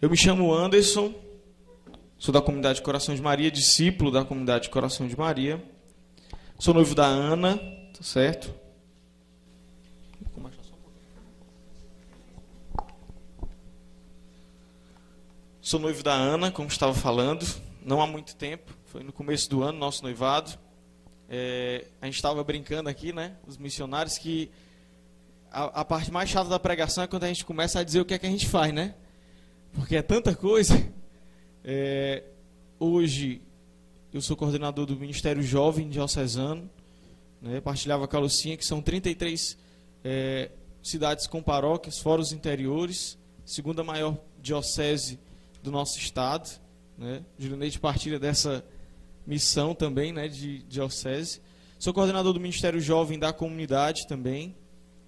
Eu me chamo Anderson, sou da comunidade Coração de Maria, discípulo da comunidade Coração de Maria. Sou noivo da Ana, tá certo? Sou noivo da Ana, como estava falando, não há muito tempo, foi no começo do ano, nosso noivado. A gente estava brincando aqui, né, os missionários, que a parte mais chata da pregação é quando a gente começa a dizer o que é que a gente faz, né? Porque é tanta coisa. Hoje eu sou coordenador do Ministério Jovem Diocesano, né? Partilhava com a Lucinha que são 33 cidades com paróquias, fora os interiores, segunda maior diocese do nosso estado, né? Julineide partilha dessa missão também, né, de diocese. Sou coordenador do Ministério Jovem da comunidade também,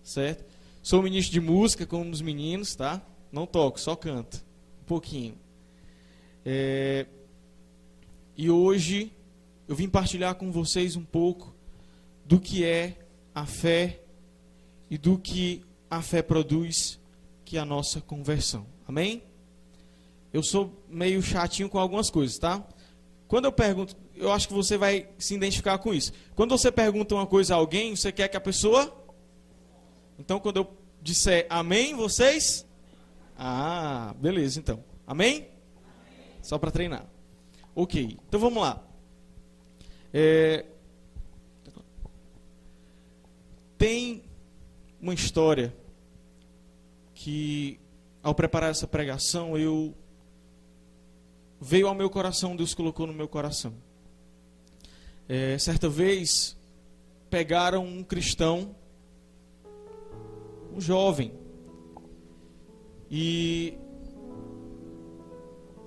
certo? Sou ministro de música como os meninos, tá? Não toco, só canto. Pouquinho. E hoje eu vim partilhar com vocês um pouco do que é a fé e do que a fé produz, que é a nossa conversão. Amém? Eu sou meio chatinho com algumas coisas, tá? Quando eu pergunto, eu acho que você vai se identificar com isso. Quando você pergunta uma coisa a alguém, você quer que a pessoa... Então, quando eu disser amém, vocês... Ah, beleza, então. Amém? Amém. Só para treinar. Ok, então vamos lá. Tem uma história que, ao preparar essa pregação, veio ao meu coração, Deus colocou no meu coração. Certa vez, pegaram um cristão, um jovem, e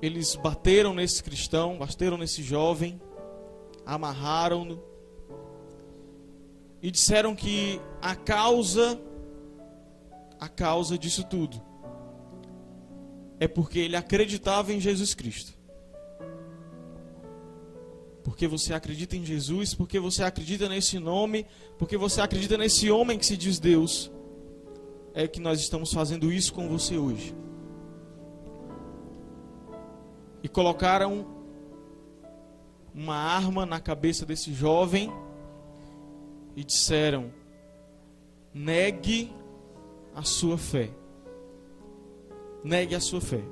eles bateram nesse cristão, bateram nesse jovem, amarraram-no e disseram que a causa disso tudo é porque ele acreditava em Jesus Cristo. Porque você acredita em Jesus, porque você acredita nesse nome, porque você acredita nesse homem que se diz Deus, é que nós estamos fazendo isso com você hoje. E colocaram uma arma na cabeça desse jovem e disseram: negue a sua fé. Negue a sua fé.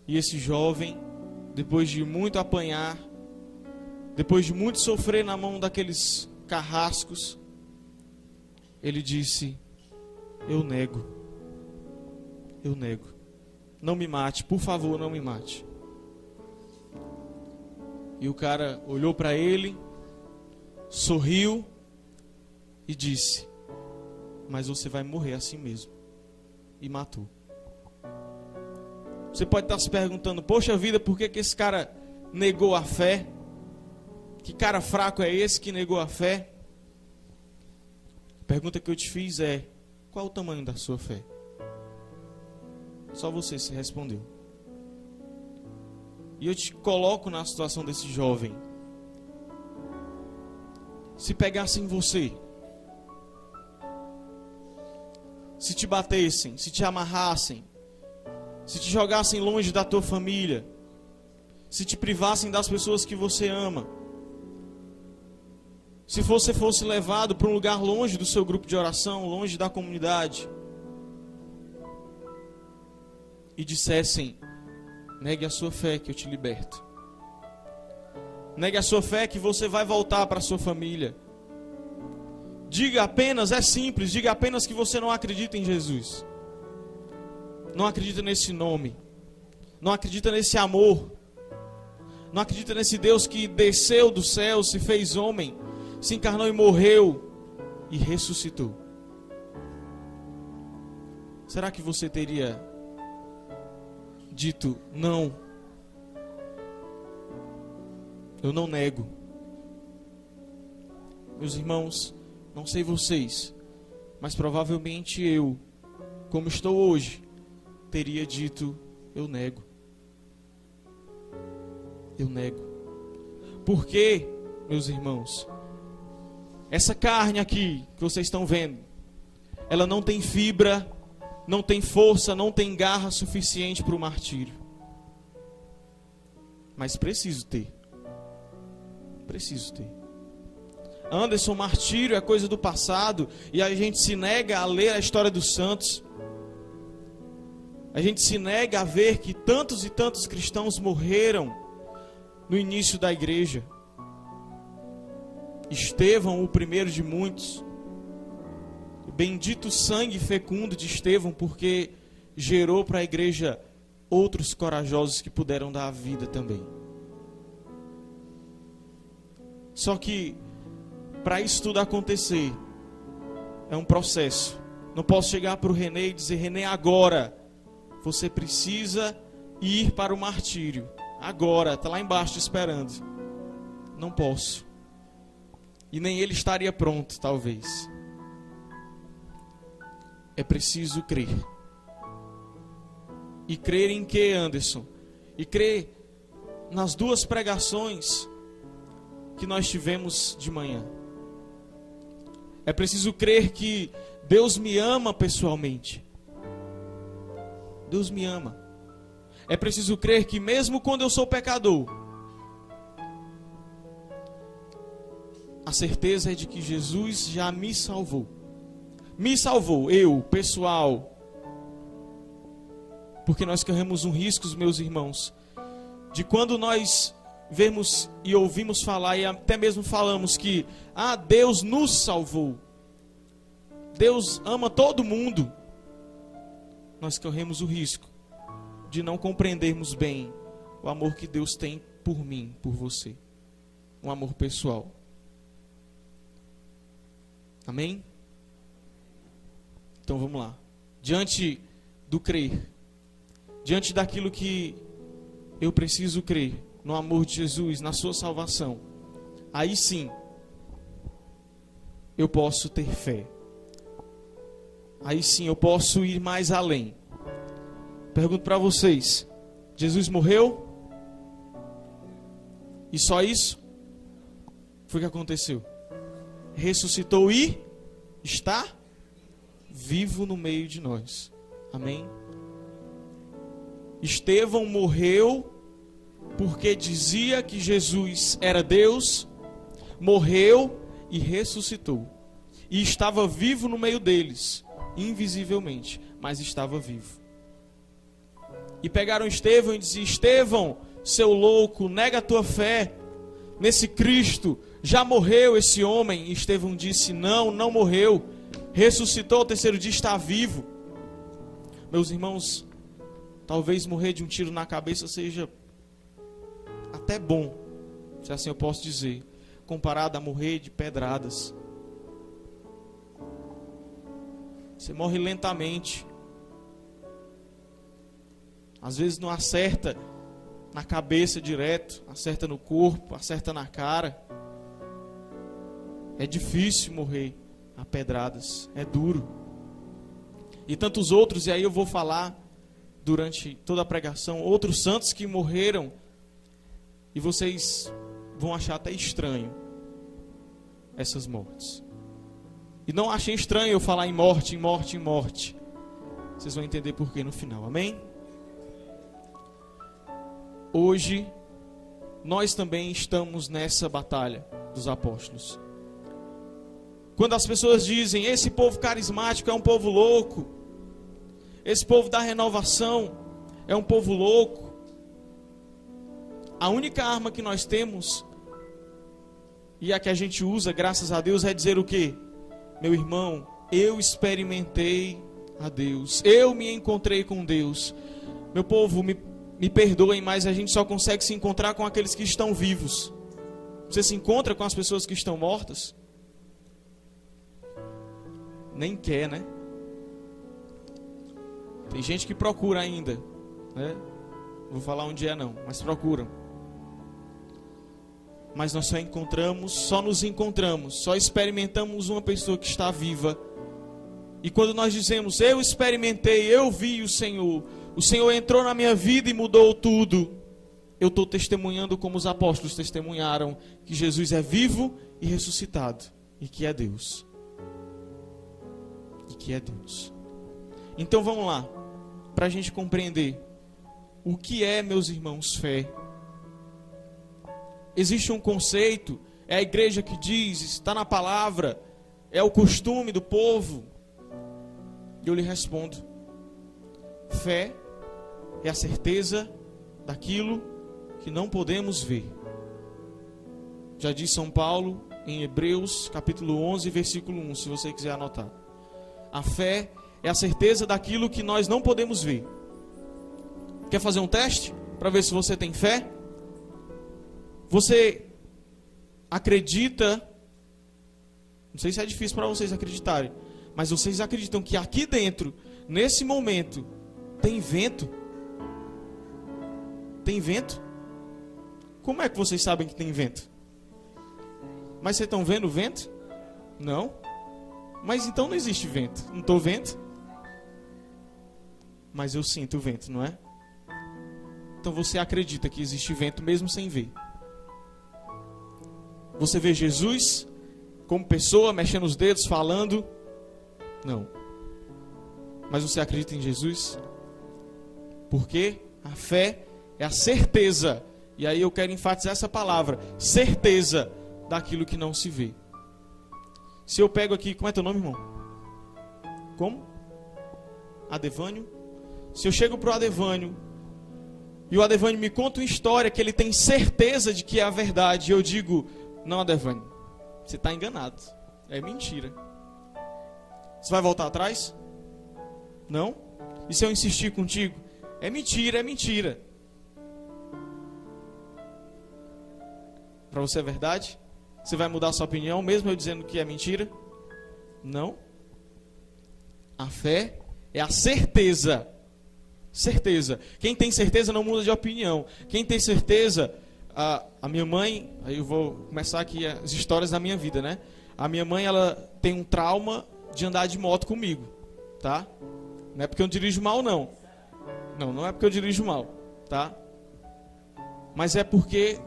E esse jovem, depois de muito apanhar, depois de muito sofrer na mão daqueles carrascos, ele disse: eu nego. Eu nego. Não me mate, por favor, não me mate. E o cara olhou para ele, sorriu e disse: mas você vai morrer assim mesmo. E matou. Você pode estar se perguntando: poxa vida, por que esse cara negou a fé? Que cara fraco é esse que negou a fé? A pergunta que eu te fiz é: qual o tamanho da sua fé? Só você se respondeu. E eu te coloco na situação desse jovem. Se pegassem você, se te batessem, se te amarrassem, se te jogassem longe da tua família, se te privassem das pessoas que você ama, se você fosse levado para um lugar longe do seu grupo de oração, longe da comunidade, e dissessem: negue a sua fé que eu te liberto. Negue a sua fé que você vai voltar para a sua família. Diga apenas, é simples, diga apenas que você não acredita em Jesus. Não acredita nesse nome. Não acredita nesse amor. Não acredita nesse Deus que desceu do céu, se fez homem, se encarnou e morreu e ressuscitou. Será que você teria dito: não, eu não nego? Meus irmãos, não sei vocês, mas provavelmente eu, como estou hoje, teria dito: eu nego. Eu nego. Por quê, meus irmãos? Essa carne aqui que vocês estão vendo, ela não tem fibra, não tem força, não tem garra suficiente para o martírio. Mas preciso ter. Preciso ter. Anderson, martírio é coisa do passado e a gente se nega a ler a história dos santos. A gente se nega a ver que tantos e tantos cristãos morreram no início da igreja. Estevão, o primeiro de muitos. O bendito sangue fecundo de Estevão, porque gerou para a igreja outros corajosos que puderam dar a vida também. Só que para isso tudo acontecer é um processo. Não posso chegar para o René e dizer: René, agora você precisa ir para o martírio. Agora, está lá embaixo te esperando. Não posso. E nem ele estaria pronto, talvez. É preciso crer. E crer em que, Anderson? E crer nas duas pregações que nós tivemos de manhã. É preciso crer que Deus me ama pessoalmente. Deus me ama. É preciso crer que mesmo quando eu sou pecador, a certeza é de que Jesus já me salvou. Me salvou, eu, pessoal. Porque nós corremos um risco, meus irmãos, de quando nós vemos e ouvimos falar e até mesmo falamos que Deus nos salvou, Deus ama todo mundo, nós corremos o risco de não compreendermos bem o amor que Deus tem por mim, por você. Um amor pessoal. Amém? Então vamos lá. Diante do crer, diante daquilo que eu preciso crer, no amor de Jesus, na sua salvação, aí sim eu posso ter fé. Aí sim eu posso ir mais além. Pergunto para vocês: Jesus morreu? E só isso? Foi o que aconteceu. Ressuscitou e está vivo no meio de nós. Amém? Estevão morreu porque dizia que Jesus era Deus, morreu e ressuscitou. E estava vivo no meio deles, invisivelmente, mas estava vivo. E pegaram Estevão e diziam: Estevão, seu louco, nega a tua fé nesse Cristo. Já morreu esse homem. E Estevão disse: não, não morreu. Ressuscitou ao terceiro dia, está vivo. Meus irmãos, talvez morrer de um tiro na cabeça seja até bom, se assim eu posso dizer, comparado a morrer de pedradas. Você morre lentamente. Às vezes não acerta na cabeça direto, acerta no corpo, acerta na cara. É difícil morrer a pedradas, é duro. E tantos outros, e aí eu vou falar durante toda a pregação, outros santos que morreram, e vocês vão achar até estranho essas mortes. E não achem estranho eu falar em morte, em morte, em morte. Vocês vão entender por quê no final, amém? Hoje, nós também estamos nessa batalha dos apóstolos. Quando as pessoas dizem: esse povo carismático é um povo louco, esse povo da renovação é um povo louco, a única arma que nós temos, e a que a gente usa, graças a Deus, é dizer o quê? Meu irmão, eu experimentei a Deus, eu me encontrei com Deus. Meu povo, me perdoem, mas a gente só consegue se encontrar com aqueles que estão vivos. Você se encontra com as pessoas que estão mortas? Nem quer, né? Tem gente que procura ainda, né? Não vou falar onde é não, mas procuram. Mas nós só nos encontramos, só experimentamos uma pessoa que está viva. E quando nós dizemos: eu experimentei, eu vi o Senhor entrou na minha vida e mudou tudo, eu estou testemunhando como os apóstolos testemunharam, que Jesus é vivo e ressuscitado, e que é Deus. E que é Deus. Então vamos lá, para a gente compreender o que é, meus irmãos, fé. Existe um conceito, é a igreja que diz, está na palavra, é o costume do povo. E eu lhe respondo: fé é a certeza daquilo que não podemos ver. Já diz São Paulo em Hebreus capítulo 11, versículo 1, se você quiser anotar. A fé é a certeza daquilo que nós não podemos ver. Quer fazer um teste para ver se você tem fé? Você acredita, não sei se é difícil para vocês acreditarem, mas vocês acreditam que aqui dentro, nesse momento, tem vento? Tem vento? Como é que vocês sabem que tem vento? Mas vocês estão vendo o vento? Não? Mas então não existe vento. Não estou vendo? Mas eu sinto o vento, não é? Então você acredita que existe vento mesmo sem ver. Você vê Jesus como pessoa, mexendo os dedos, falando? Não. Mas você acredita em Jesus? Porque a fé é a certeza, e aí eu quero enfatizar essa palavra, certeza daquilo que não se vê. Se eu pego aqui, como é teu nome, irmão? Como? Adevânio. Se eu chego para o Adevânio, e o Adevânio me conta uma história que ele tem certeza de que é a verdade, e eu digo: não, Adevânio, você está enganado, é mentira. Você vai voltar atrás? Não? E se eu insistir contigo? É mentira, é mentira. Para você é verdade? Você vai mudar a sua opinião, mesmo eu dizendo que é mentira? Não. A fé é a certeza. Certeza. Quem tem certeza não muda de opinião. Quem tem certeza... A minha mãe... Aí eu vou começar aqui as histórias da minha vida, né? A minha mãe, ela tem um trauma de andar de moto comigo. Tá? Não é porque eu dirijo mal, não. Não é porque eu dirijo mal. Tá? Mas é porque...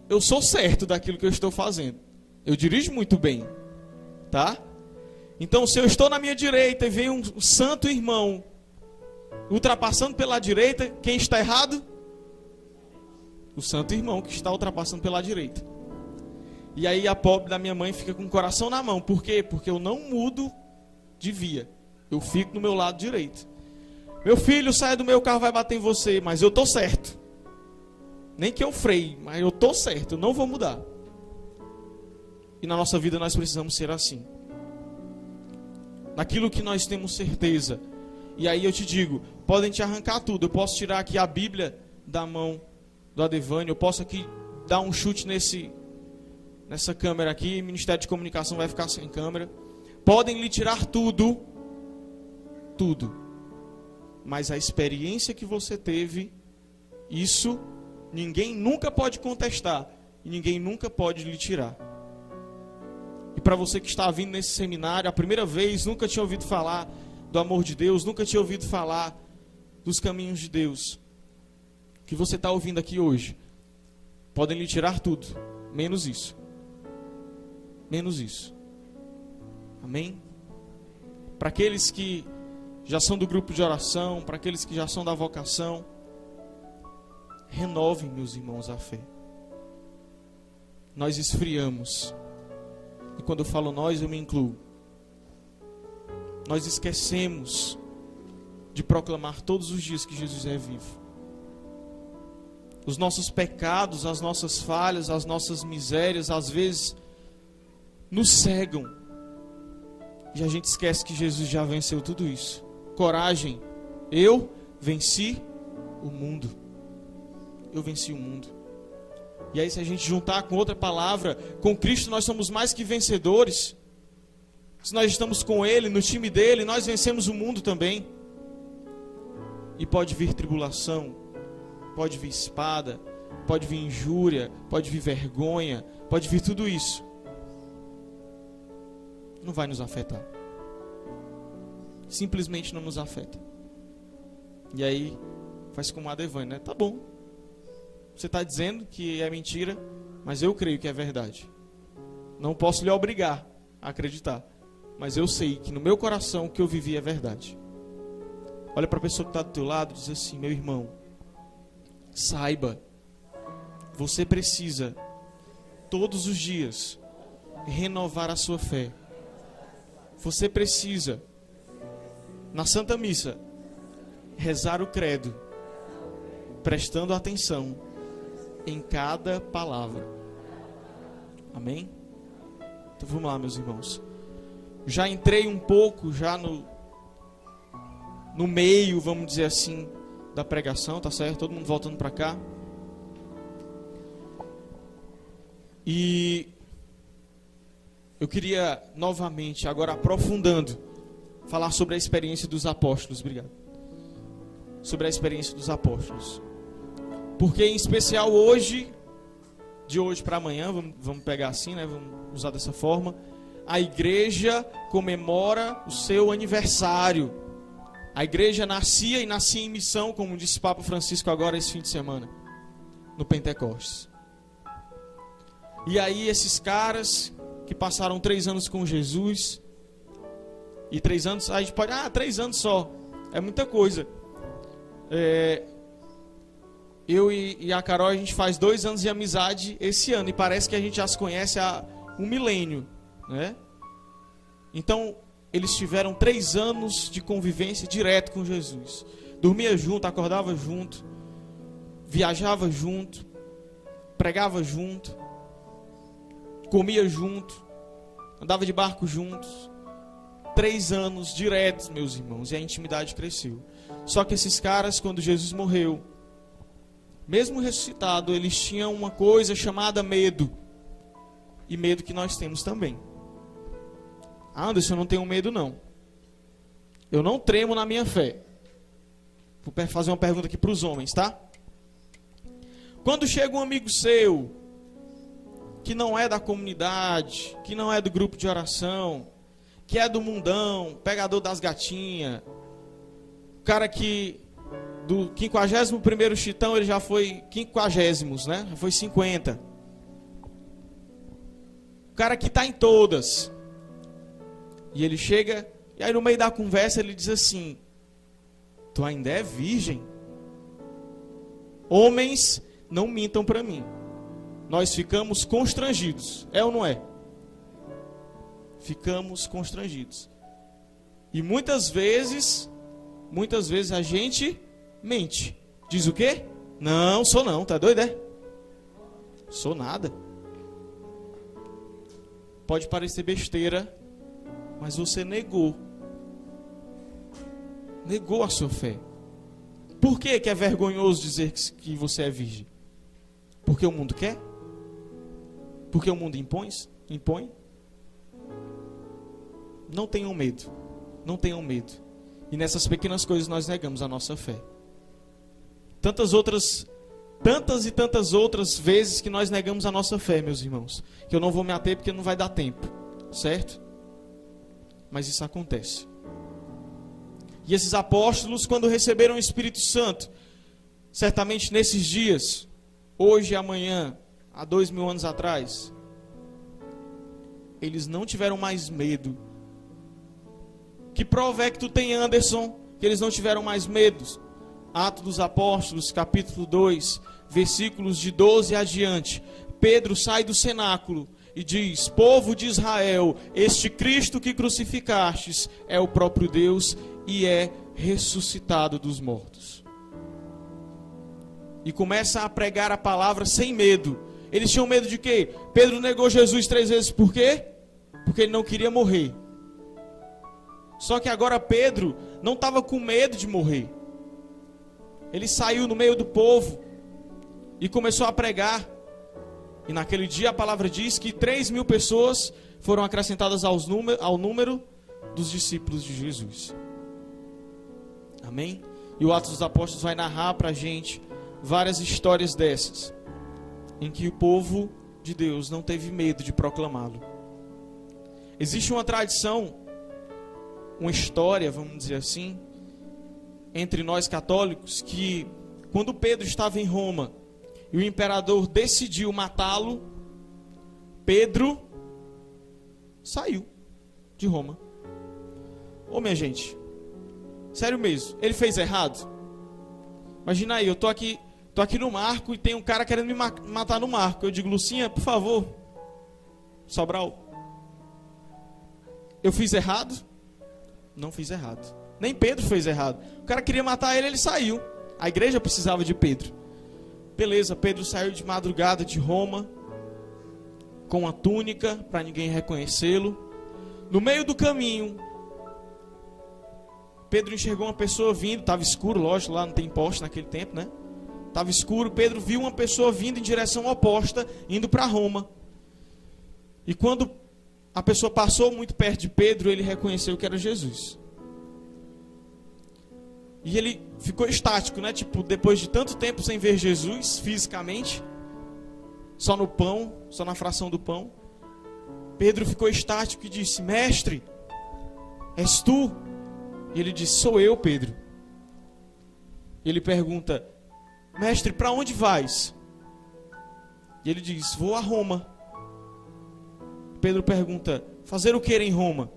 eu sou certo daquilo que eu estou fazendo. Eu dirijo muito bem. Tá? Então, se eu estou na minha direita e vem um santo irmão ultrapassando pela direita, quem está errado? O santo irmão que está ultrapassando pela direita. E aí a pobre da minha mãe fica com o coração na mão. Por quê? Porque eu não mudo de via. Eu fico no meu lado direito. Meu filho, saia do meu carro, vai bater em você. Mas eu estou certo. Nem que eu freie, mas eu estou certo, eu não vou mudar. E na nossa vida nós precisamos ser assim. Naquilo que nós temos certeza. E aí eu te digo, podem te arrancar tudo. Eu posso tirar aqui a Bíblia da mão do Adevânio. Eu posso aqui dar um chute nessa câmera aqui. O Ministério de Comunicação vai ficar sem câmera. Podem lhe tirar tudo. Tudo. Mas a experiência que você teve, isso... ninguém nunca pode contestar. E ninguém nunca pode lhe tirar. E para você que está vindo nesse seminário, a primeira vez, nunca tinha ouvido falar do amor de Deus, nunca tinha ouvido falar dos caminhos de Deus, que você está ouvindo aqui hoje, podem lhe tirar tudo, menos isso. Menos isso. Amém? Para aqueles que já são do grupo de oração, para aqueles que já são da vocação, renovem, meus irmãos, a fé. Nós esfriamos. E quando eu falo nós, eu me incluo. Nós esquecemos de proclamar todos os dias que Jesus é vivo. Os nossos pecados, as nossas falhas, as nossas misérias, às vezes, nos cegam. E a gente esquece que Jesus já venceu tudo isso. Coragem. Eu venci o mundo. Eu venci o mundo. E aí, se a gente juntar com outra palavra, com Cristo nós somos mais que vencedores. Se nós estamos com Ele, no time dele, nós vencemos o mundo também. E pode vir tribulação, pode vir espada, pode vir injúria, pode vir vergonha, pode vir tudo isso. Não vai nos afetar. Simplesmente não nos afeta. E aí, faz como a Adevânio, né? Tá bom. Você está dizendo que é mentira, mas eu creio que é verdade. Não posso lhe obrigar a acreditar, mas eu sei que no meu coração o que eu vivi é verdade. Olha para a pessoa que está do teu lado e diz assim: meu irmão, saiba, você precisa todos os dias renovar a sua fé. Você precisa, na Santa Missa, rezar o credo, prestando atenção em cada palavra. Amém? Então vamos lá, meus irmãos. Já entrei um pouco já no meio, vamos dizer assim, da pregação, tá certo? Todo mundo voltando para cá. E eu queria novamente, agora aprofundando, falar sobre a experiência dos apóstolos. Obrigado. Sobre a experiência dos apóstolos. Porque em especial hoje, de hoje para amanhã, vamos pegar assim, né? Vamos usar dessa forma. A igreja comemora o seu aniversário. A igreja nascia em missão, como disse Papa Francisco agora esse fim de semana, no Pentecostes. E aí esses caras que passaram 3 anos com Jesus, e 3 anos, a gente pode, 3 anos só, é muita coisa. Eu e a Carol, a gente faz 2 anos de amizade esse ano, e parece que a gente já se conhece há 1 milênio, né? Então, eles tiveram 3 anos de convivência direto com Jesus. Dormia junto, acordava junto, viajava junto, pregava junto, comia junto, andava de barco juntos. 3 anos diretos, meus irmãos, e a intimidade cresceu. Só que esses caras, quando Jesus morreu, mesmo ressuscitado, eles tinham uma coisa chamada medo. E medo que nós temos também. Anderson, eu não tenho medo não. Eu não tremo na minha fé. Vou fazer uma pergunta aqui para os homens, tá? Quando chega um amigo seu, que não é da comunidade, que não é do grupo de oração, que é do mundão, pegador das gatinhas, o cara que do 51º chitão, ele já foi 50º, né? Já foi 50. O cara que está em todas. E ele chega, e aí no meio da conversa ele diz assim: tu ainda é virgem? Homens, não mintam para mim. Nós ficamos constrangidos. É ou não é? Ficamos constrangidos. E muitas vezes a gente mente. Diz o quê? Não, sou não, tá doido, é? Sou nada. Pode parecer besteira, mas você negou a sua fé. Por que é vergonhoso dizer que você é virgem? Porque o mundo quer? Porque o mundo impõe? Não tenham medo. Não tenham medo. E nessas pequenas coisas nós negamos a nossa fé. Tantas e tantas outras vezes que nós negamos a nossa fé, meus irmãos, que eu não vou me ater porque não vai dar tempo, certo? Mas isso acontece. E esses apóstolos, quando receberam o Espírito Santo, certamente nesses dias, hoje e amanhã, há 2000 anos atrás, eles não tiveram mais medo. Que prova é que tu tem, Anderson, que eles não tiveram mais medo? Atos dos Apóstolos, capítulo 2, versículos de 12 adiante. Pedro sai do cenáculo e diz: povo de Israel, este Cristo que crucificastes é o próprio Deus e é ressuscitado dos mortos. E começa a pregar a palavra sem medo. Eles tinham medo de quê? Pedro negou Jesus 3 vezes, por quê? Porque ele não queria morrer. Só que agora Pedro não estava com medo de morrer. Ele saiu no meio do povo e começou a pregar. E naquele dia a palavra diz que 3.000 pessoas foram acrescentadas ao número dos discípulos de Jesus. Amém? E o Atos dos Apóstolos vai narrar para a gente várias histórias dessas, em que o povo de Deus não teve medo de proclamá-lo. Existe uma tradição, uma história, vamos dizer assim, entre nós católicos, que quando Pedro estava em Roma e o imperador decidiu matá-lo, Pedro saiu de Roma. Ô minha gente, Sério mesmo, ele fez errado? Imagina aí, eu tô aqui no marco e tem um cara querendo me matar no marco. Eu digo, Lucinha, por favor, Sobral, eu fiz errado? Não fiz errado. Nem Pedro fez errado. O cara queria matar ele, ele saiu. A igreja precisava de Pedro. Beleza, Pedro saiu de madrugada de Roma, com uma túnica, para ninguém reconhecê-lo. No meio do caminho, Pedro enxergou uma pessoa vindo, estava escuro, lógico, lá não tem poste naquele tempo, né? Estava escuro, Pedro viu uma pessoa vindo em direção oposta, indo para Roma. E quando a pessoa passou muito perto de Pedro, ele reconheceu que era Jesus. E ele ficou estático, né? Tipo, depois de tanto tempo sem ver Jesus fisicamente, só no pão, só na fração do pão, Pedro ficou estático e disse: Mestre, és tu? E ele disse: sou eu, Pedro. Ele pergunta: Mestre, para onde vais? E ele diz: vou a Roma. Pedro pergunta: fazer o que em Roma?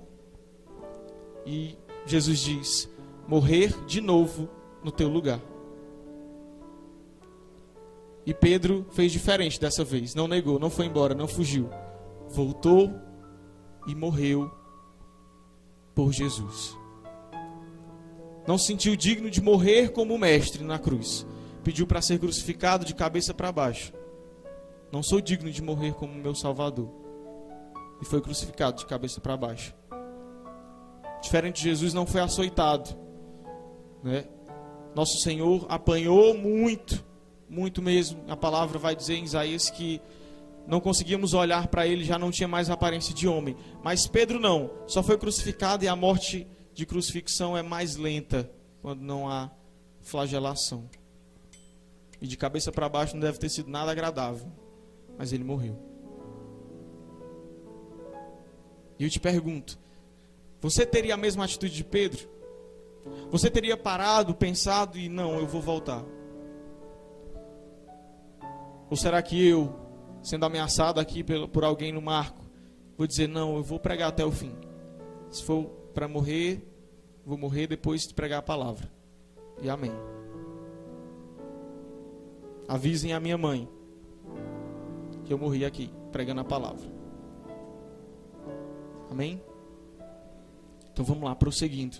E Jesus diz: morrer de novo no teu lugar. E Pedro fez diferente dessa vez. Não negou, não foi embora, não fugiu. Voltou e morreu por Jesus. Não se sentiu digno de morrer como o mestre na cruz. Pediu para ser crucificado de cabeça para baixo. Não sou digno de morrer como meu Salvador. E foi crucificado de cabeça para baixo. Diferente de Jesus, não foi açoitado, né? Nosso Senhor apanhou muito, muito mesmo. A palavra vai dizer em Isaías que não conseguíamos olhar para ele, já não tinha mais a aparência de homem. Mas Pedro não, só foi crucificado, e a morte de crucifixão é mais lenta quando não há flagelação. E de cabeça para baixo não deve ter sido nada agradável, mas ele morreu. E eu te pergunto, você teria a mesma atitude de Pedro? Você teria parado, pensado e não, eu vou voltar? Ou será que eu, sendo ameaçado aqui por alguém no marco, vou dizer, não, eu vou pregar até o fim. Se for para morrer, vou morrer depois de pregar a palavra. E amém. Avisem a minha mãe que eu morri aqui, pregando a palavra. Amém? Então vamos lá, prosseguindo.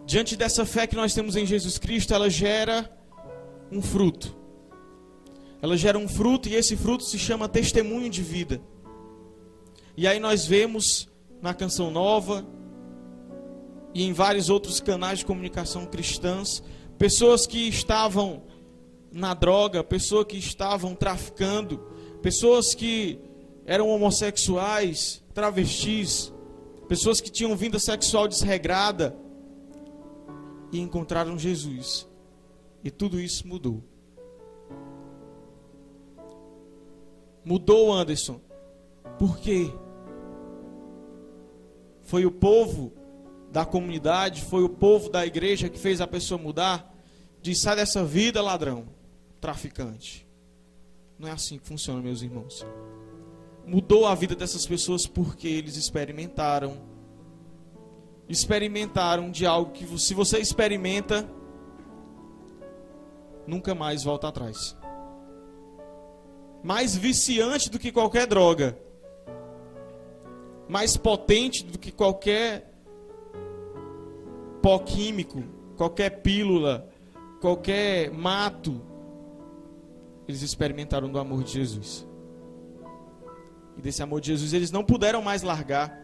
Diante dessa fé que nós temos em Jesus Cristo, ela gera um fruto. Ela gera um fruto, e esse fruto se chama testemunho de vida. E aí nós vemos na Canção Nova e em vários outros canais de comunicação cristãs, pessoas que estavam na droga, pessoas que estavam traficando, pessoas que eram homossexuais, travestis, pessoas que tinham vida sexual desregrada e encontraram Jesus. E tudo isso mudou. Mudou, Anderson. Por quê? Foi o povo da comunidade, foi o povo da igreja que fez a pessoa mudar? Diz: sai dessa vida, ladrão, traficante. Não é assim que funciona, meus irmãos. Mudou a vida dessas pessoas porque eles experimentaram de algo que, se você experimenta, nunca mais volta atrás. Mais viciante do que qualquer droga, mais potente do que qualquer pó químico, qualquer pílula, qualquer mato. Eles experimentaram do amor de Jesus. E desse amor de Jesus eles não puderam mais largar.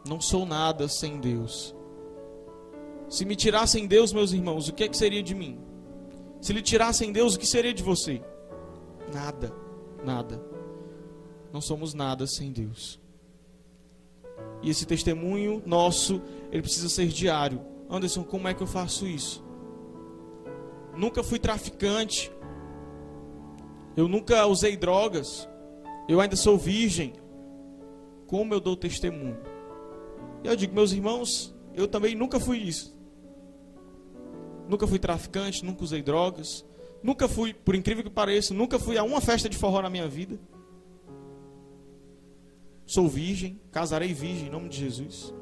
Não sou nada sem Deus. Se me tirassem Deus, meus irmãos, o que é que seria de mim? Se lhe tirassem Deus, o que seria de você? Nada, nada. Não somos nada sem Deus. E esse testemunho nosso, ele precisa ser diário. Anderson, como é que eu faço isso? Nunca fui traficante. Eu nunca usei drogas. Eu ainda sou virgem. Como eu dou testemunho? Eu digo, meus irmãos, eu também nunca fui isso. Nunca fui traficante, nunca usei drogas. Nunca fui, por incrível que pareça, nunca fui a uma festa de forró na minha vida. Sou virgem, casarei virgem em nome de Jesus.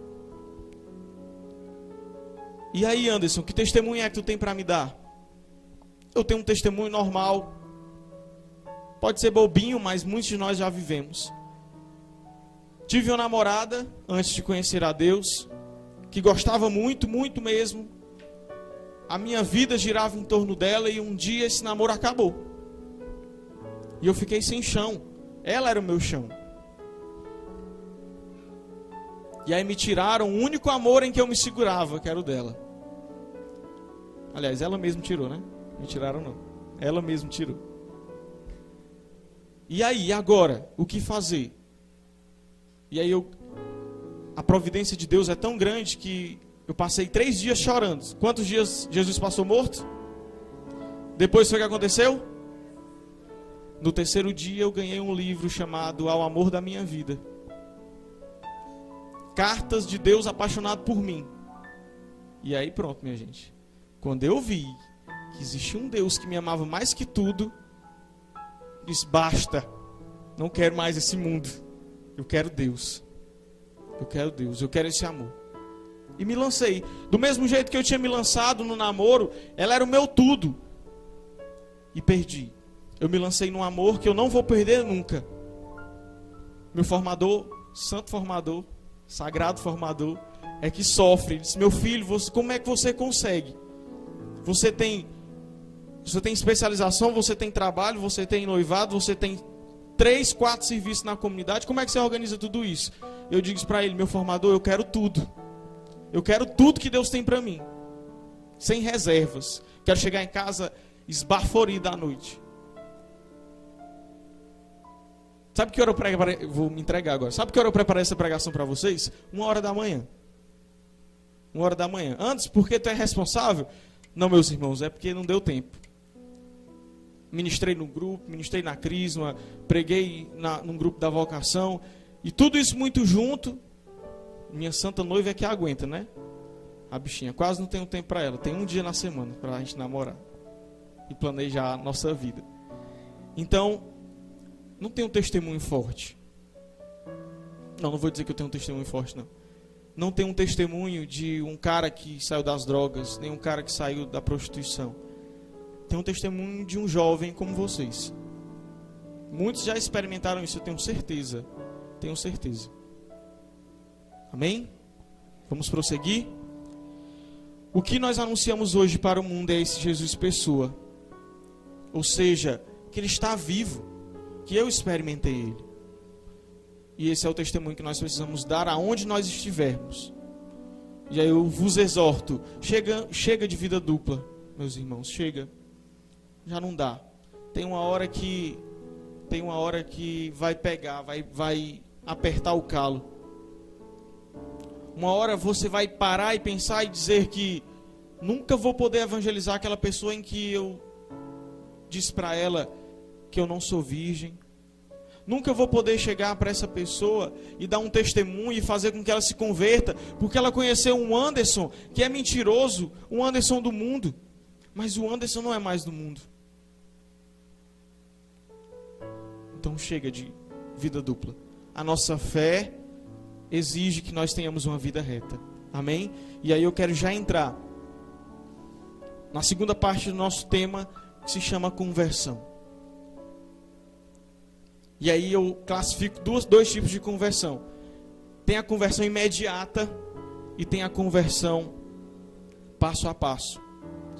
E aí, Anderson, que testemunho é que tu tem para me dar? Eu tenho um testemunho normal. Pode ser bobinho, mas muitos de nós já vivemos. Tive uma namorada, antes de conhecer a Deus, que gostava muito, muito mesmo. A minha vida girava em torno dela e um dia esse namoro acabou. E eu fiquei sem chão. Ela era o meu chão. E aí me tiraram o único amor em que eu me segurava, que era o dela. Aliás, ela mesma tirou, né? Me tiraram não. Ela mesma tirou. E aí, agora, o que fazer? E aí a providência de Deus é tão grande que eu passei 3 dias chorando. Quantos dias Jesus passou morto? Depois foi o que aconteceu? No 3º dia eu ganhei um livro chamado Ao Amor da Minha Vida. Cartas de Deus apaixonado por mim. E aí pronto, minha gente. Quando eu vi que existia um Deus que me amava mais que tudo, disse, basta. Não quero mais esse mundo. Eu quero Deus. Eu quero Deus. Eu quero esse amor. E me lancei. Do mesmo jeito que eu tinha me lançado no namoro, ela era o meu tudo. E perdi. Eu me lancei num amor que eu não vou perder nunca. Meu formador, santo formador, sagrado formador, é que sofre. Ele disse, meu filho, como é que você consegue? Você tem especialização, você tem trabalho, você tem noivado, você tem 3, 4 serviços na comunidade. Como é que você organiza tudo isso? Eu digo para ele, meu formador, eu quero tudo. Eu quero tudo que Deus tem para mim. Sem reservas. Quero chegar em casa esbaforido à noite. Sabe que hora eu preparei? Vou me entregar agora. Sabe que hora eu preparei essa pregação para vocês? 1h da manhã. 1h da manhã. Antes, porque tu é responsável? Não, meus irmãos, é porque não deu tempo. Ministrei no grupo, ministrei na Crisma, preguei num grupo da vocação. E tudo isso muito junto. Minha santa noiva é que aguenta, né? A bichinha. Quase não tenho tempo para ela. Tem um dia na semana para a gente namorar. E planejar a nossa vida. Então, não tenho um testemunho forte. Não vou dizer que eu tenho um testemunho forte, não. Não tenho um testemunho de um cara que saiu das drogas, nem um cara que saiu da prostituição. Tenho um testemunho de um jovem como vocês. Muitos já experimentaram isso, eu tenho certeza. Tenho certeza. Amém? Vamos prosseguir? O que nós anunciamos hoje para o mundo é esse Jesus pessoa. Ou seja, que Ele está vivo. Que eu experimentei Ele. E esse é o testemunho que nós precisamos dar aonde nós estivermos. E aí eu vos exorto, chega de vida dupla, meus irmãos, chega. Já não dá. Tem uma hora que vai pegar, vai apertar o calo. Uma hora você vai parar e pensar e dizer que nunca vou poder evangelizar aquela pessoa em que eu disse para ela que eu não sou virgem. Nunca vou poder chegar para essa pessoa e dar um testemunho e fazer com que ela se converta, porque ela conheceu um Anderson que é mentiroso, um Anderson do mundo. Mas o Anderson não é mais do mundo. Então chega de vida dupla. A nossa fé exige que nós tenhamos uma vida reta. Amém? E aí eu quero já entrar na segunda parte do nosso tema, que se chama conversão. E aí eu classifico dois tipos de conversão. Tem a conversão imediata e tem a conversão passo a passo.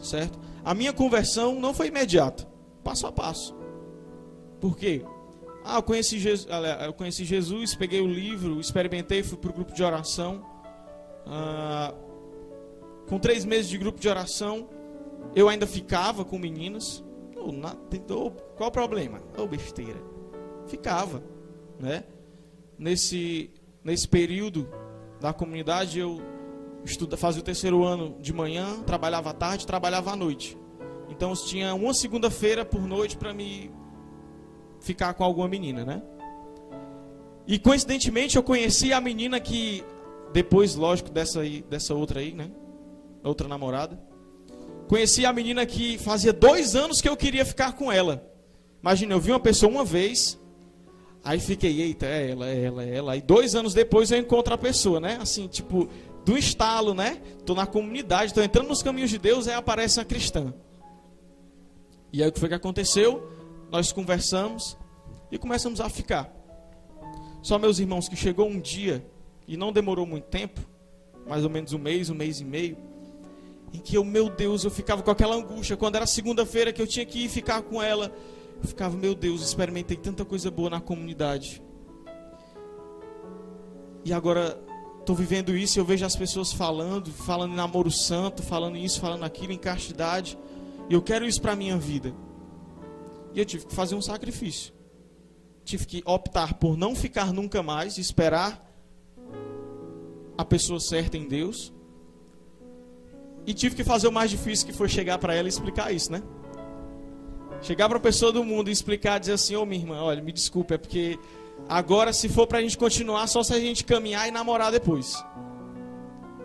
Certo? A minha conversão não foi imediata. Passo a passo. Por quê? Eu conheci Jesus, peguei o livro, experimentei, fui para o grupo de oração. Com 3 meses de grupo de oração, eu ainda ficava com meninas. Qual o problema? Besteira. Ficava, né? Nesse período da comunidade, eu fazia o 3º ano de manhã, trabalhava à tarde, trabalhava à noite. Então eu tinha uma segunda-feira por noite para me ficar com alguma menina, né? E coincidentemente eu conheci a menina que depois, lógico, dessa outra aí, né? Outra namorada. Conheci a menina que fazia 2 anos que eu queria ficar com ela. Imagina, eu vi uma pessoa uma vez. Aí fiquei, eita, é ela. Aí 2 anos depois eu encontro a pessoa, né? Assim, tipo, do estalo, né? Estou na comunidade, estou entrando nos caminhos de Deus, aí aparece uma cristã. E aí o que foi que aconteceu? Nós conversamos e começamos a ficar. Só, meus irmãos, que chegou um dia, e não demorou muito tempo, mais ou menos um mês e meio, em que meu Deus, eu ficava com aquela angústia. Quando era segunda-feira que eu tinha que ir ficar com ela, eu ficava, meu Deus, experimentei tanta coisa boa na comunidade. E agora estou vivendo isso e eu vejo as pessoas falando em namoro santo, falando isso, falando aquilo, em castidade. E eu quero isso para a minha vida. E eu tive que fazer um sacrifício. Tive que optar por não ficar nunca mais, esperar a pessoa certa em Deus. E tive que fazer o mais difícil, que foi chegar para ela e explicar isso, né? Chegar para a pessoa do mundo e explicar, dizer assim, ô minha irmã, olha, me desculpa, é porque agora se for para a gente continuar, só se a gente caminhar e namorar depois.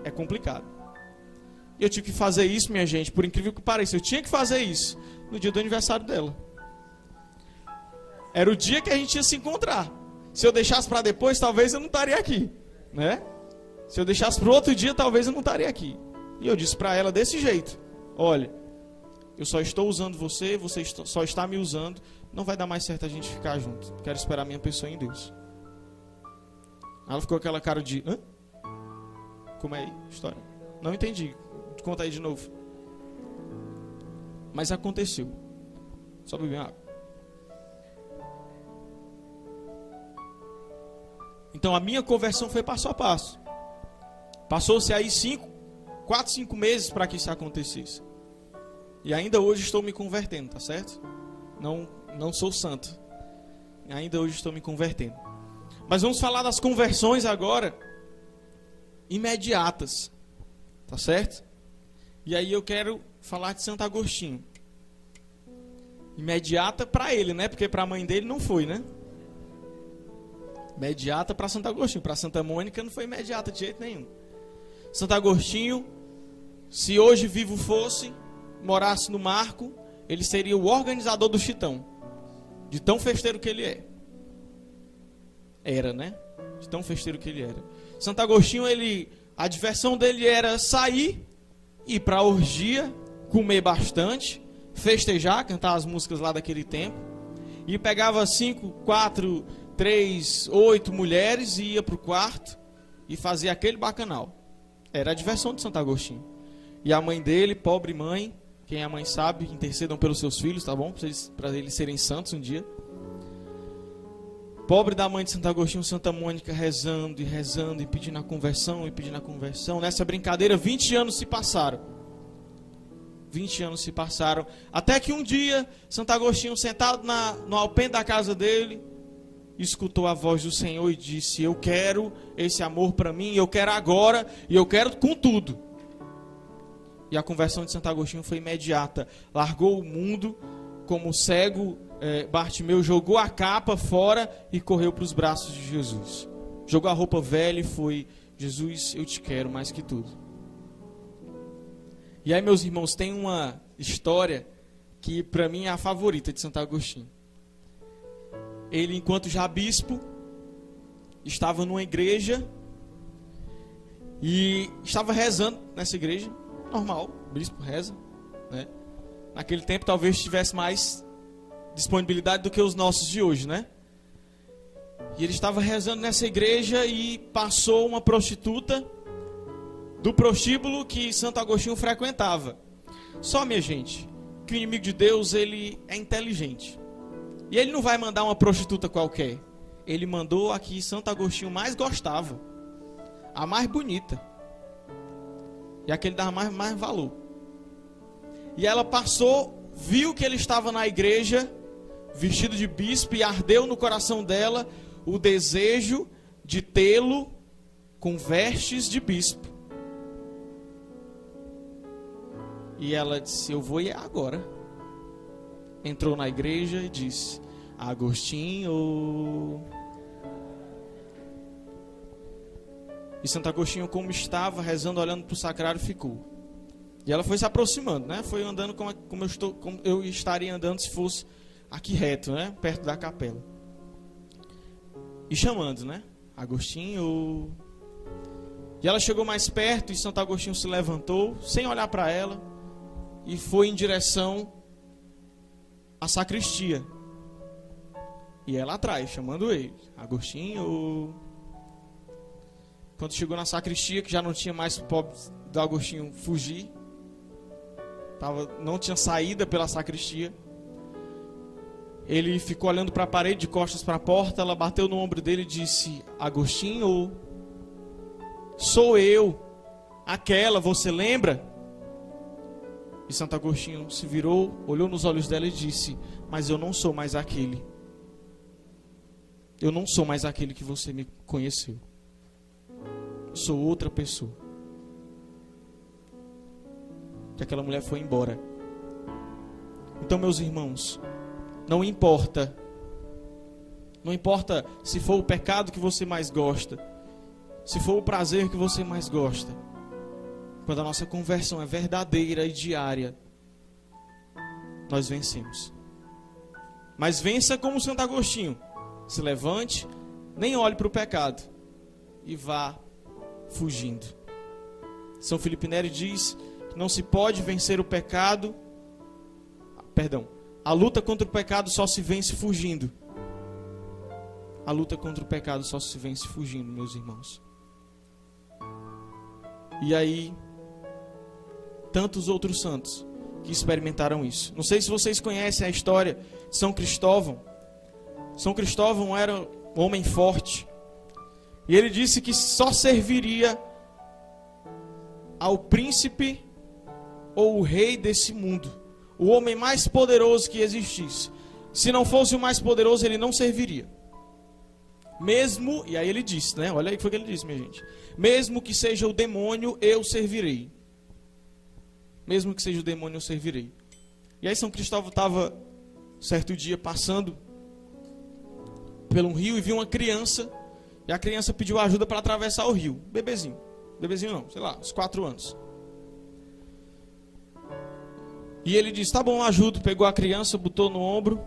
É complicado. E eu tive que fazer isso, minha gente, por incrível que pareça, eu tinha que fazer isso no dia do aniversário dela. Era o dia que a gente ia se encontrar. Se eu deixasse para depois, talvez eu não estaria aqui, né? Se eu deixasse para o outro dia, talvez eu não estaria aqui. E eu disse para ela desse jeito, olha, eu só estou usando você, você só está me usando, não vai dar mais certo a gente ficar junto. Quero esperar a minha pessoa em Deus. Ela ficou com aquela cara de, hã? Como é aí a história? Não entendi, conta aí de novo. Mas aconteceu. Só beber água. Então a minha conversão foi passo a passo. Passou-se aí 4, 5 meses para que isso acontecesse. E ainda hoje estou me convertendo, tá certo? Não sou santo. Ainda hoje estou me convertendo. Mas vamos falar das conversões agora imediatas. Tá certo? E aí eu quero falar de Santo Agostinho. Imediata para ele, né? Porque para a mãe dele não foi, né? Imediata para Santo Agostinho. Para Santa Mônica não foi imediata de jeito nenhum. Santo Agostinho, se hoje vivo fosse, morasse no Marco, ele seria o organizador do Chitão. De tão festeiro que ele é. Era, né? De tão festeiro que ele era. Santo Agostinho, a diversão dele era sair, ir para a orgia, comer bastante, festejar, cantar as músicas lá daquele tempo. E pegava 5, 4, 3, 8 mulheres e ia para o quarto e fazia aquele bacanal. Era a diversão de Santo Agostinho. E a mãe dele, pobre mãe, quem é a mãe sabe, intercedam pelos seus filhos, tá bom? Para eles serem santos um dia. Pobre da mãe de Santo Agostinho, Santa Mônica, rezando e pedindo a conversão, Nessa brincadeira, 20 anos se passaram. 20 anos se passaram. Até que um dia, Santo Agostinho, sentado no alpendre da casa dele, escutou a voz do Senhor e disse, eu quero esse amor para mim, eu quero agora, e eu quero com tudo. E a conversão de Santo Agostinho foi imediata. Largou o mundo como cego, Bartimeu jogou a capa fora e correu para os braços de Jesus. Jogou a roupa velha e foi, Jesus, eu te quero mais que tudo. E aí, meus irmãos, tem uma história que para mim é a favorita de Santo Agostinho. Ele, enquanto já bispo, estava numa igreja e estava rezando nessa igreja. Normal, o bispo reza, né? Naquele tempo talvez tivesse mais disponibilidade do que os nossos de hoje, né? E ele estava rezando nessa igreja e passou uma prostituta do prostíbulo que Santo Agostinho frequentava. Só, minha gente, que o inimigo de Deus, ele é inteligente. E ele não vai mandar uma prostituta qualquer. Ele mandou a que Santo Agostinho mais gostava. A mais bonita. E a que ele dava mais valor. E ela passou, viu que ele estava na igreja, vestido de bispo, e ardeu no coração dela o desejo de tê-lo com vestes de bispo. E ela disse, eu vou ir agora. Entrou na igreja e disse, Agostinho. E Santo Agostinho, como estava rezando, olhando para o sacrário, ficou. E ela foi se aproximando, né? Foi andando como eu estaria andando se fosse aqui reto, né? Perto da capela. E chamando, né? Agostinho. E ela chegou mais perto e Santo Agostinho se levantou, sem olhar para ela, e foi em direção à sacristia. E ela atrás, chamando ele. Agostinho. Quando chegou na sacristia, que já não tinha mais o pobre do Agostinho fugir, não tinha saída pela sacristia, ele ficou olhando para a parede, de costas para a porta. Ela bateu no ombro dele e disse: Agostinho, sou eu, aquela, você lembra? E Santo Agostinho se virou, olhou nos olhos dela e disse: mas eu não sou mais aquele. Eu não sou mais aquele que você me conheceu. Sou outra pessoa. Que aquela mulher foi embora. Então, meus irmãos, não importa se for o pecado que você mais gosta, se for o prazer que você mais gosta, quando a nossa conversão é verdadeira e diária, nós vencemos. Mas vença como Santo Agostinho. Se levante, nem olhe para o pecado e vá fugindo. São Felipe Neri diz que não se pode vencer o pecado. A luta contra o pecado só se vence fugindo. A luta contra o pecado só se vence fugindo, meus irmãos. E aí, tantos outros santos que experimentaram isso. Não sei se vocês conhecem a história de São Cristóvão. São Cristóvão era um homem forte. E ele disse que só serviria ao príncipe ou o rei desse mundo, o homem mais poderoso que existisse. Se não fosse o mais poderoso, ele não serviria. Mesmo, e aí ele disse, né? Olha aí o que foi que ele disse, minha gente. Mesmo que seja o demônio, eu servirei. Mesmo que seja o demônio, eu servirei. E aí São Cristóvão estava, certo dia, passando pelo um rio e viu uma criança. E a criança pediu ajuda para atravessar o rio. Bebezinho. Bebezinho não, sei lá, uns 4 anos. E ele disse: tá bom, ajudo. Pegou a criança, botou no ombro.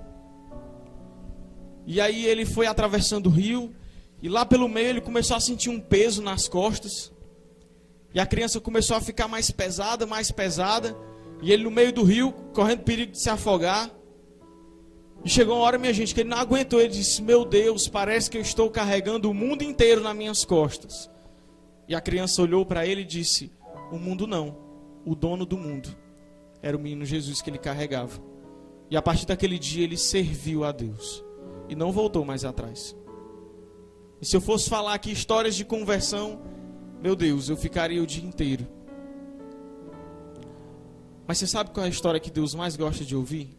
E aí ele foi atravessando o rio. E lá pelo meio ele começou a sentir um peso nas costas. E a criança começou a ficar mais pesada, mais pesada. E ele no meio do rio, correndo perigo de se afogar. E chegou uma hora, minha gente, que ele não aguentou. Ele disse: meu Deus, parece que eu estou carregando o mundo inteiro nas minhas costas. E a criança olhou para ele e disse: o mundo não, o dono do mundo. Era o menino Jesus que ele carregava. E a partir daquele dia ele serviu a Deus. E não voltou mais atrás. E se eu fosse falar aqui histórias de conversão, meu Deus, eu ficaria o dia inteiro. Mas você sabe qual é a história que Deus mais gosta de ouvir?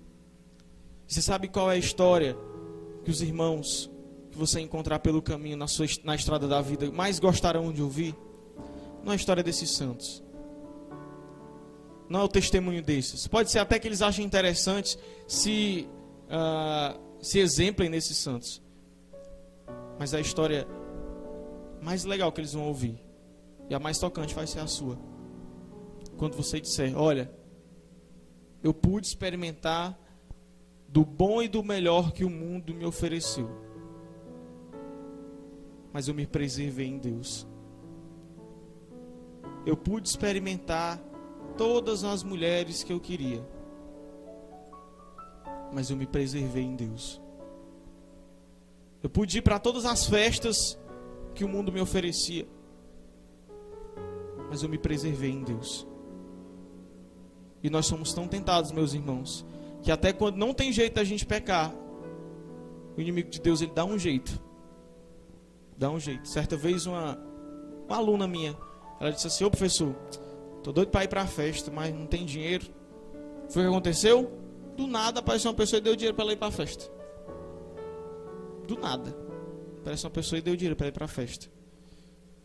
Você sabe qual é a história que os irmãos que você encontrar pelo caminho na estrada da vida mais gostarão de ouvir? Não é a história desses santos. Não é o testemunho desses. Pode ser até que eles achem interessante se exemplem nesses santos. Mas a história mais legal que eles vão ouvir, e a mais tocante, vai ser a sua. Quando você disser: olha, eu pude experimentar do bom e do melhor que o mundo me ofereceu, mas eu me preservei em Deus. Eu pude experimentar todas as mulheres que eu queria, mas eu me preservei em Deus. Eu pude ir para todas as festas que o mundo me oferecia, mas eu me preservei em Deus. E nós somos tão tentados, meus irmãos, que até quando não tem jeito da gente pecar, o inimigo de Deus, ele dá um jeito. Dá um jeito. Certa vez uma aluna minha, ela disse assim: ô professor, tô doido para ir para a festa, mas não tem dinheiro. Foi o que aconteceu? Do nada apareceu uma pessoa e deu dinheiro para ela ir para a festa. Do nada apareceu uma pessoa e deu dinheiro para ir para a festa.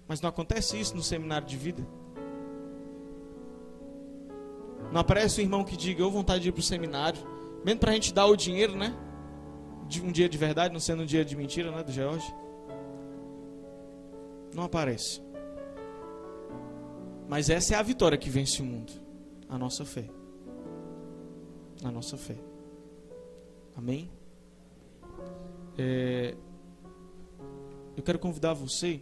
Mas não acontece isso no seminário de vida? Não aparece um irmão que diga: eu vontade de ir para o seminário, mesmo para a gente dar o dinheiro, né? De um dia de verdade, não sendo um dia de mentira, né? Do George. Não aparece. Mas essa é a vitória que vence o mundo. A nossa fé. A nossa fé. Amém? Eu quero convidar você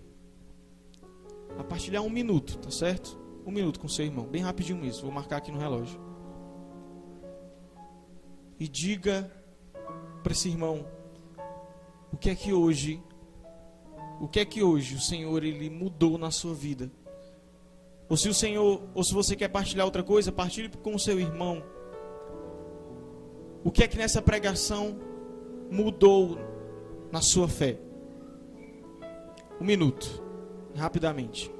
a partilhar 1 minuto, tá certo? 1 minuto com seu irmão, bem rapidinho mesmo. Vou marcar aqui no relógio. E diga para esse irmão o que é que hoje o Senhor ele mudou na sua vida. Ou se você quer partilhar outra coisa, partilhe com o seu irmão. O que é que nessa pregação mudou na sua fé? 1 minuto, rapidamente.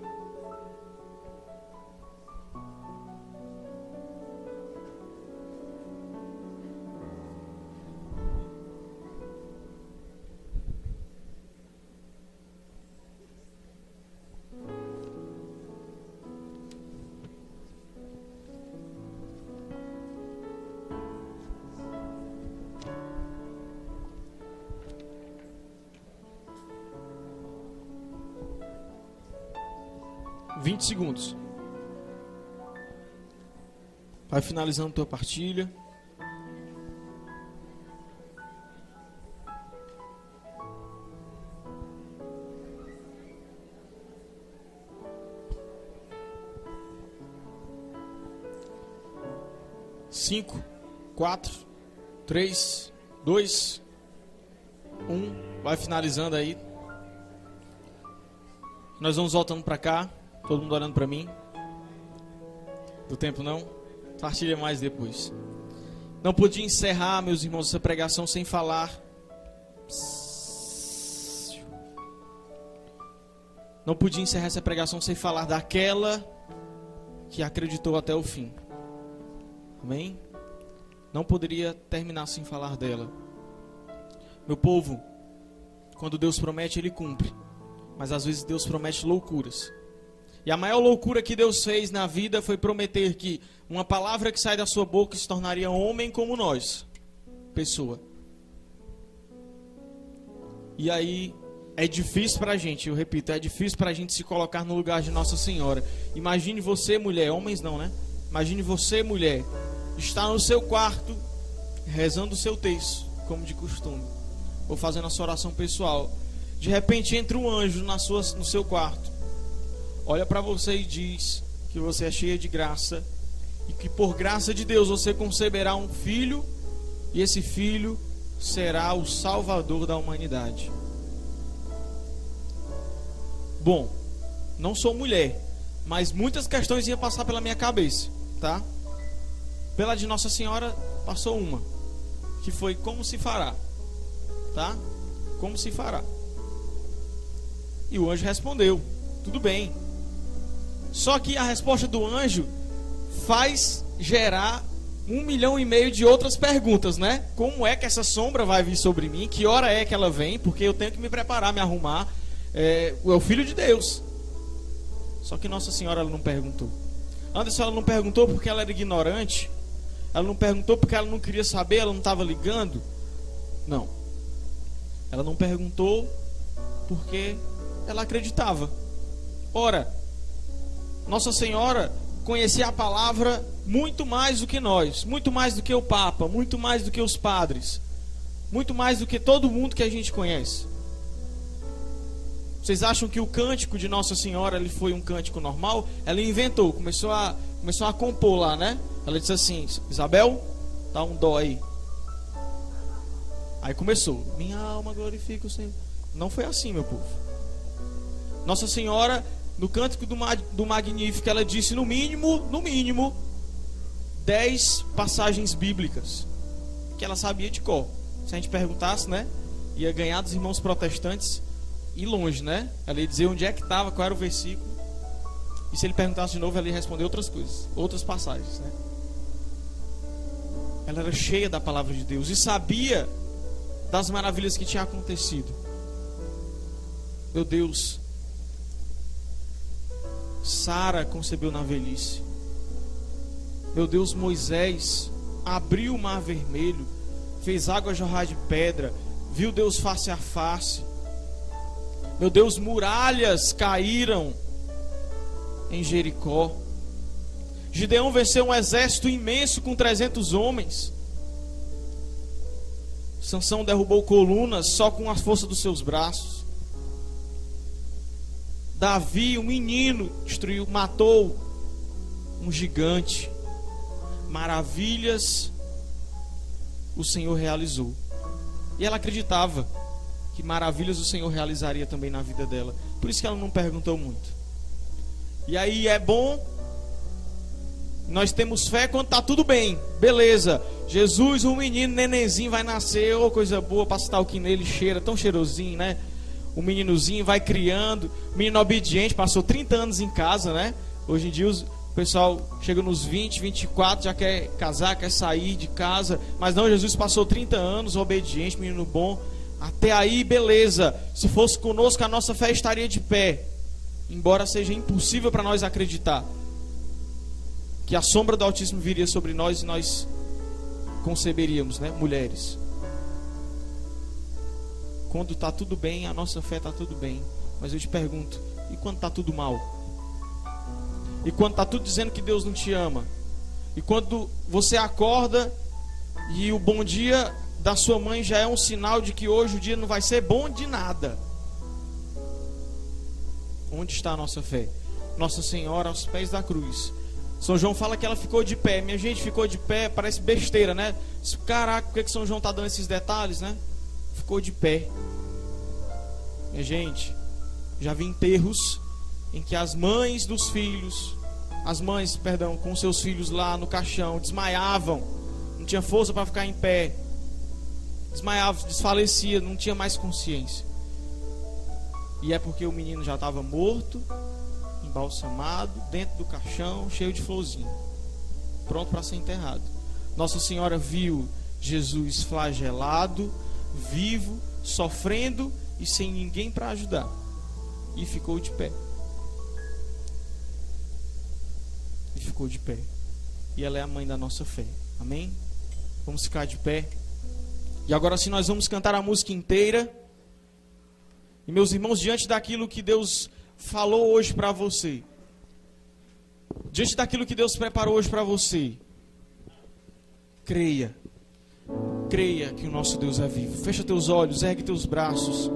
Segundos. Vai finalizando tua partilha. Cinco, 4, 3, 2, 1. Vai finalizando aí. Nós vamos voltando para cá. Todo mundo olhando para mim. Do tempo não? Partilha mais depois. Não podia encerrar, meus irmãos, essa pregação sem falar. Não podia encerrar essa pregação sem falar daquela que acreditou até o fim. Amém? Não poderia terminar sem falar dela. Meu povo, quando Deus promete, Ele cumpre. Mas às vezes Deus promete loucuras. E a maior loucura que Deus fez na vida foi prometer que uma palavra que sai da sua boca se tornaria homem como nós, pessoa. E aí é difícil pra gente, eu repito, é difícil pra gente se colocar no lugar de Nossa Senhora. Imagine você, mulher, homens não, né? Imagine você, mulher, estar no seu quarto, rezando o seu texto, como de costume, ou fazendo a sua oração pessoal. De repente entra um anjo no seu quarto. Olha para você e diz que você é cheia de graça e que por graça de Deus você conceberá um filho e esse filho será o salvador da humanidade. Bom, não sou mulher, mas muitas questões iam passar pela minha cabeça, tá? Pela de Nossa Senhora passou uma, que foi como se fará, tá? Como se fará? E o anjo respondeu, tudo bem. Só que a resposta do anjo faz gerar 1,5 milhão de outras perguntas, né? Como é que essa sombra vai vir sobre mim? Que hora é que ela vem? Porque eu tenho que me preparar, me arrumar. É o Filho de Deus. Só que Nossa Senhora ela não perguntou. Anderson, ela não perguntou porque ela era ignorante. Ela não perguntou porque ela não queria saber, ela não estava ligando. Não. Ela não perguntou porque ela acreditava. Ora, Nossa Senhora conhecia a palavra muito mais do que nós, muito mais do que o Papa, muito mais do que os padres, muito mais do que todo mundo que a gente conhece. Vocês acham que o cântico de Nossa Senhora ele foi um cântico normal? Ela inventou, começou a compor lá, né? Ela disse assim, Isabel, dá um dó aí. Aí começou, minha alma glorifica o Senhor. Não foi assim, meu povo. Nossa Senhora, no cântico do Magnífico, ela disse no mínimo 10 passagens bíblicas que ela sabia de cor. Se a gente perguntasse, né, ia ganhar dos irmãos protestantes e longe, né? Ela ia dizer onde é que estava, qual era o versículo. E se ele perguntasse de novo, ela ia responder outras coisas, outras passagens, né? Ela era cheia da palavra de Deus e sabia das maravilhas que tinha acontecido. Meu Deus, Sara concebeu na velhice. Meu Deus, Moisés abriu o mar vermelho, fez água jorrar de pedra, viu Deus face a face. Meu Deus, muralhas caíram em Jericó. Gideão venceu um exército imenso com 300 homens. Sansão derrubou colunas só com a força dos seus braços. Davi, um menino, destruiu, matou um gigante. Maravilhas o Senhor realizou. E ela acreditava que maravilhas o Senhor realizaria também na vida dela. Por isso que ela não perguntou muito. E aí é bom, nós temos fé quando está tudo bem. Beleza, Jesus, um menino, nenenzinho vai nascer. Oh, coisa boa, passa talquinho nele, cheira, tão cheirosinho, né? O meninozinho vai criando, menino obediente, passou 30 anos em casa, né? Hoje em dia o pessoal chega nos 20, 24, já quer casar, quer sair de casa. Mas não, Jesus passou 30 anos, obediente, menino bom. Até aí, beleza. Se fosse conosco, a nossa fé estaria de pé. Embora seja impossível para nós acreditar que a sombra do Altíssimo viria sobre nós e nós conceberíamos, né? Mulheres. Quando está tudo bem, a nossa fé está tudo bem. Mas eu te pergunto, e quando está tudo mal? E quando está tudo dizendo que Deus não te ama? E quando você acorda e o bom dia da sua mãe já é um sinal de que hoje o dia não vai ser bom de nada? Onde está a nossa fé? Nossa Senhora aos pés da cruz. São João fala que ela ficou de pé. Minha gente, ficou de pé, parece besteira, né? Caraca, por que São João está dando esses detalhes, né? Ficou de pé. Minha gente, já vi enterros em que as mães dos filhos, com seus filhos lá no caixão, desmaiavam, não tinha força para ficar em pé, desmaiava, desfalecia, não tinha mais consciência. E é porque o menino já estava morto, embalsamado, dentro do caixão, cheio de florzinha, pronto para ser enterrado. Nossa Senhora viu Jesus flagelado, vivo, sofrendo e sem ninguém para ajudar, e ficou de pé. Ficou de pé. E ela é a mãe da nossa fé. Amém? Vamos ficar de pé. E agora sim nós vamos cantar a música inteira. E meus irmãos, diante daquilo que Deus falou hoje para você, diante daquilo que Deus preparou hoje para você, creia. Creia que o nosso Deus é vivo. Fecha teus olhos, ergue teus braços.